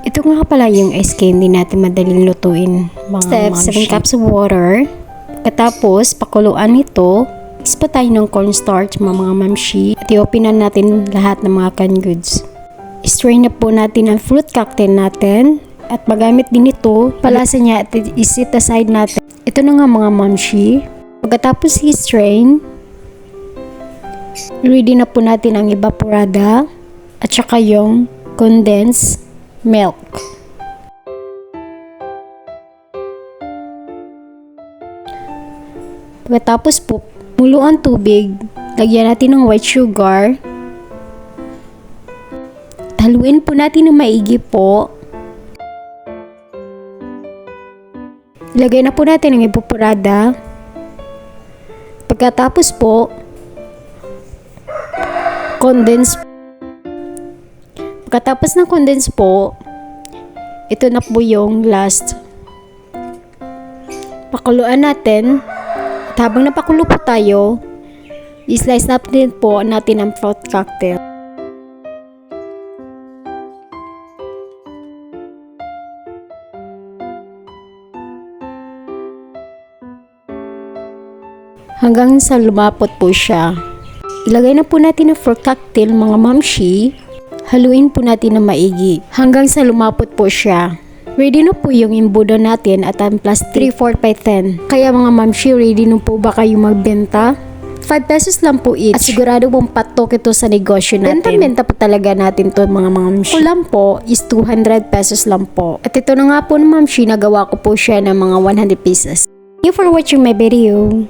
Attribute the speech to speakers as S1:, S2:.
S1: Ito nga pala yung ice candy natin madaling lutuin. Step, 7 cups of water. Pagkatapos, pakuluan ito. Ispa tayo ng cornstarch, mga mamshi. At i-openan natin lahat ng mga canned goods. Strain na po natin ang fruit cocktail natin. At magamit din ito, palasa niya at i-set aside natin. Ito na nga mga mamshi. Pagkatapos i-strain, ready na po natin ang evaporada at saka yung condensed milk. Pagkatapos po, mulo ang tubig, lagyan natin ng white sugar. Haluin po natin ng maigi po. Ilagay na po natin ang evaporada. Pagkatapos po, Pagkatapos ng condense po, ito na po yung last. Pakuluan natin. At habang napakulo po tayo, i-slice natin po natin ang fruit cocktail. Hanggang sa lumapot po siya. Ilagay na po natin ang fruit cocktail, mga mamshi. Haluin po natin ng maigi hanggang sa lumapot po siya. Ready na po yung imbudo natin at ang plastic 3/4 by 10. Kaya mga mamshi, ready na po ba kayo magbenta? 5 pesos lang po each. At sigurado pong patok ito sa negosyo natin. Benta po talaga natin to mga mamshi. Kulang po is 200 pesos lang po. At ito na nga po mamshi, nagawa ko po siya ng mga 100 pieces. Thank you for watching my video.